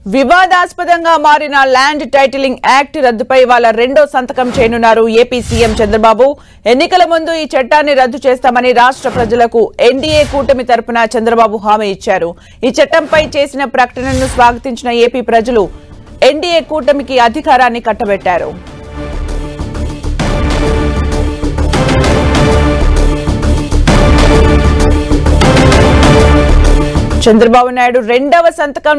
వివాదాస్పదంగా మారిన land titling act రద్దుపై వాళ్ళ రెండో సంతకం చేయనున్నారు ఏపీ సీఎం చంద్రబాబు. ఎన్నికల ముందు ఈ చట్టాన్ని రద్దు చేస్తామని రాష్ట్ర ప్రజలకు ఎన్డీఏ కూటమి తరపున చంద్రబాబు హామీ ఇచ్చారు. ఈ చట్టంపై చేసిన ప్రకటనను స్వాగతించిన ఏపీ ప్రజలు ఎన్డీఏ కూటమికి అధికారాన్ని కట్టబెట్టారు. చంద్రబాబు నాయుడు రెండవ సంతకం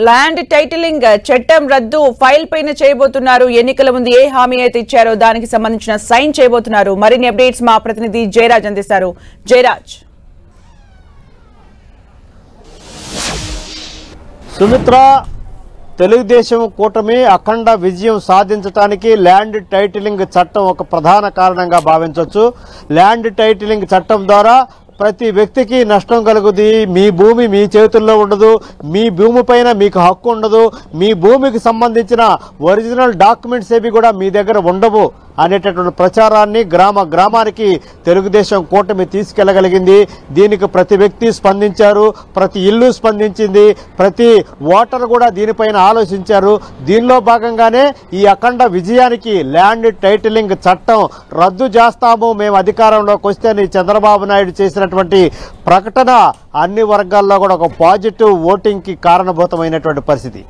ల్యాండ్ టైటిలింగ్ చట్టం రద్దు ఫైల్ పైన చేయబోతున్నారు. ఎన్నికల ముందు ఏ హామీ అయితే ఇచ్చారో దానికి సంబంధించిన సైన్ చేయబోతున్నారు. మరిన్ని అప్డేట్స్ మా ప్రతినిధి జయరాజ్ అందిస్తారు. జయరాజ్. సుమిత్ర, తెలుగుదేశం కూటమి అఖండ విజయం సాధించడానికి ల్యాండ్ టైటిలింగ్ చట్టం ఒక ప్రధాన కారణంగా భావించవచ్చు. ల్యాండ్ టైటిలింగ్ చట్టం ద్వారా ప్రతి వ్యక్తికి నష్టం కలుగుతుంది. మీ భూమి మీ చేతుల్లో ఉండదు, మీ భూమి పైన మీకు హక్కు ఉండదు, మీ భూమికి సంబంధించిన ఒరిజినల్ డాక్యుమెంట్స్ ఏవి కూడా మీ దగ్గర ఉండవు అనేటటువంటి ప్రచారాన్ని గ్రామానికి తెలుగుదేశం కూటమి తీసుకెళ్లగలిగింది. దీనికి ప్రతి వ్యక్తి స్పందించారు, ప్రతి ఇల్లు స్పందించింది, ప్రతి ఓటర్ కూడా దీనిపైన ఆలోచించారు. దీనిలో భాగంగానే ఈ అఖండ విజయానికి ల్యాండ్ టైటిలింగ్ చట్టం రద్దు చేస్తాము మేము అధికారంలోకి వస్తేని చంద్రబాబు నాయుడు చేసినటువంటి ప్రకటన అన్ని వర్గాల్లో కూడా ఒక పాజిటివ్ ఓటింగ్కి కారణభూతమైనటువంటి పరిస్థితి.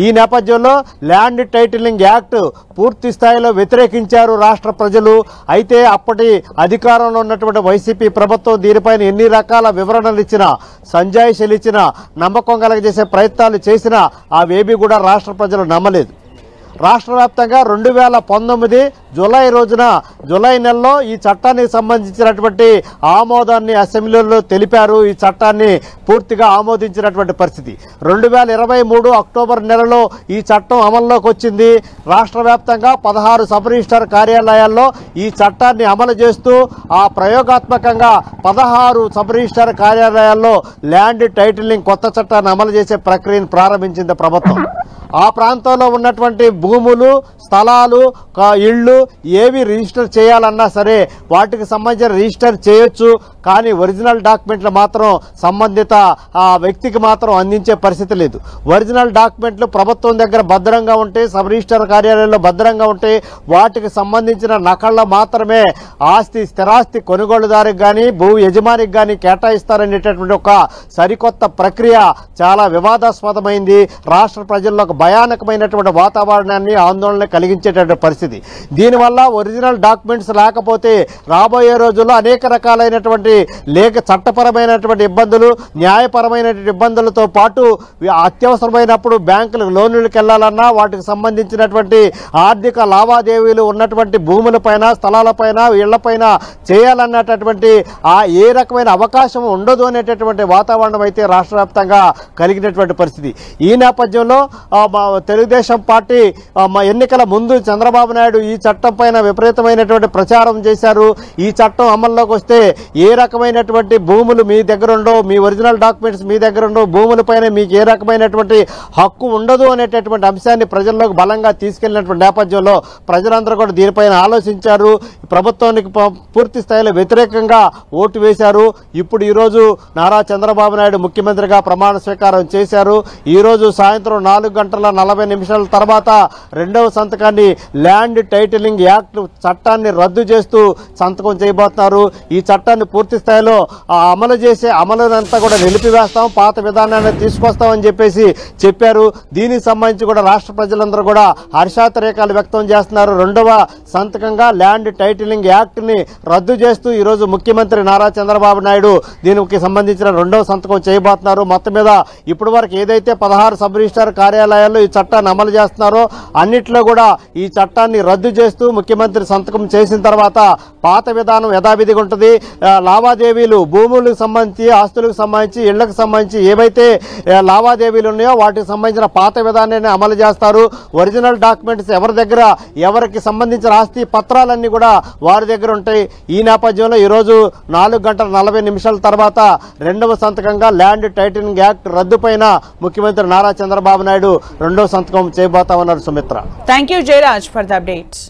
ఈ నేపథ్యంలో ల్యాండ్ టైటిలింగ్ యాక్ట్ పూర్తి స్థాయిలో వ్యతిరేకించారు రాష్ట్ర ప్రజలు. అయితే అప్పటి అధికారంలో ఉన్నటువంటి వైసీపీ ప్రభుత్వం దీనిపైన ఎన్ని రకాల వివరణలు ఇచ్చినా, సంజాయిషీలు ఇచ్చినా, నమ్మకం కలగజేసే ప్రయత్నాలు చేసినా అవేమీ కూడా రాష్ట్ర ప్రజలు నమ్మలేదు. రాష్ట్ర వ్యాప్తంగా 2019 జూలై నెలలో ఈ చట్టానికి సంబంధించినటువంటి ఆమోదాన్ని అసెంబ్లీలో తెలిపారు. ఈ చట్టాన్ని పూర్తిగా ఆమోదించినటువంటి పరిస్థితి. 2023 అక్టోబర్ నెలలో ఈ చట్టం అమల్లోకి వచ్చింది. రాష్ట్ర వ్యాప్తంగా 16 సబ్ రిజిస్ట్రార్ కార్యాలయాల్లో ఈ చట్టాన్ని అమలు చేస్తూ ఆ ప్రయోగాత్మకంగా 16 సబ్ రిజిస్ట్రార్ కార్యాలయాల్లో ల్యాండ్ టైటిలింగ్ కొత్త చట్టాన్ని అమలు చేసే ప్రక్రియను ప్రారంభించింది ప్రభుత్వం. ఆ ప్రాంతంలో ఉన్నటువంటి భూములు, స్థలాలు, ఇళ్ళు ఏవి రిజిస్టర్ చేయాలన్నా సరే వాటికి సంబంధించిన రిజిస్టర్ చేయొచ్చు. కానీ ఒరిజినల్ డాక్యుమెంట్లు మాత్రం సంబంధిత వ్యక్తికి మాత్రం అందించే పరిస్థితి లేదు. ఒరిజినల్ డాక్యుమెంట్లు ప్రభుత్వం దగ్గర భద్రంగా ఉంటే, సబ్ రిజిస్టర్ కార్యాలయంలో భద్రంగా ఉంటే వాటికి సంబంధించిన నకళ్ళ మాత్రమే స్థిరాస్తి కొనుగోలుదారికి కానీ భూ యజమానికి కానీ కేటాయిస్తారనేటటువంటి ఒక సరికొత్త ప్రక్రియ చాలా వివాదాస్పదమైంది. రాష్ట్ర ప్రజల్లో ఒక భయానకమైనటువంటి వాతావరణాన్ని, ఆందోళన కలిగించేటటువంటి పరిస్థితి. దీనివల్ల ఒరిజినల్ డాక్యుమెంట్స్ లేకపోతే రాబోయే రోజుల్లో అనేక రకాలైనటువంటి చట్టపరమైనటువంటి ఇబ్బందులు, న్యాయపరమైనటువంటి ఇబ్బందులతో పాటు అత్యవసరమైనప్పుడు బ్యాంకులకు లోన్లకు వెళ్లాలన్నా, వాటికి సంబంధించినటువంటి ఆర్థిక లావాదేవీలు ఉన్నటువంటి భూములపైన, స్థలాలపైన, ఇళ్లపైన చేయాలన్నటువంటి ఏ రకమైన అవకాశం ఉండదు అనేటటువంటి వాతావరణం అయితే రాష్ట్ర వ్యాప్తంగా కలిగినటువంటి పరిస్థితి. ఈ నేపథ్యంలో తెలుగుదేశం పార్టీ ఎన్నికల ముందు చంద్రబాబు నాయుడు ఈ చట్టం పైన విపరీతమైనటువంటి ప్రచారం చేశారు. ఈ చట్టం అమల్లోకి వస్తే ఏ రకమైనటువంటి భూములు మీ దగ్గర ఉండవు, మీ ఒరిజినల్ డాక్యుమెంట్స్ మీ దగ్గర ఉండవు, భూములపైన మీకు ఏ రకమైనటువంటి హక్కు ఉండదు అనేటటువంటి అంశాన్ని ప్రజల్లోకి బలంగా తీసుకెళ్లినటువంటి నేపథ్యంలో ప్రజలందరూ కూడా దీనిపైన ఆలోచించారు. ప్రభుత్వానికి పూర్తి స్థాయిలో వ్యతిరేకంగా ఓటు వేశారు. ఇప్పుడు ఈరోజు నారా చంద్రబాబు నాయుడు ముఖ్యమంత్రిగా ప్రమాణ స్వీకారం చేశారు. ఈరోజు సాయంత్రం 4:40 తర్వాత రెండవ సంతకాన్ని ల్యాండ్ టైటిలింగ్ యాక్ట్ చట్టాన్ని రద్దు చేస్తూ సంతకం చేయబోతున్నారు. ఈ చట్టాన్ని పూర్తి స్థాయిలో అమలునంతా కూడా నిలిపివేస్తాం, పాత విధానాన్ని తీసుకొస్తామని చెప్పారు. దీనికి సంబంధించి కూడా రాష్ట్ర ప్రజలందరూ కూడా హర్షాతిరేకాలు వ్యక్తం చేస్తున్నారు. రెండవ సంతకంగా ల్యాండ్ టైటిలింగ్ యాక్ట్ ని రద్దు చేస్తూ ఈరోజు ముఖ్యమంత్రి నారా చంద్రబాబు నాయుడు దీనికి సంబంధించిన రెండవ సంతకం చేయబోతున్నారు. మొత్తం మీద ఇప్పటి వరకు ఏదైతే 16 సబ్ రిజిస్ట్రార్ కార్యాలయాల్లో ఈ చట్టాన్ని అమలు చేస్తున్నారో అన్నిట్లో కూడా ఈ చట్టాన్ని రద్దు చేస్తూ ముఖ్యమంత్రి సంతకం చేసిన తర్వాత పాత విధానం యథావిధిగా ఉంటుంది. లావాదేవీలు, భూములకు సంబంధించి, ఆస్తులకు సంబంధించి, ఇళ్లకు సంబంధించి ఏవైతే లావాదేవీలు ఉన్నాయో వాటికి సంబంధించిన పాత విధానాన్ని అమలు చేస్తారు. ఒరిజినల్ డాక్యుమెంట్స్ ఎవరి దగ్గర, ఎవరికి సంబంధించిన ఆస్తి పత్రాలన్నీ కూడా వారి దగ్గర ఉంటాయి. ఈ నేపథ్యంలో ఈరోజు 4:40 తర్వాత రెండవ సంతకంగా ల్యాండ్ టైటిలింగ్ యాక్ట్ రద్దు పైన ముఖ్యమంత్రి నారా చంద్రబాబు నాయుడు రెండో సంతకం చేయబోతా ఉన్నారు. Sumitra, thank you Jayaraj for the updates.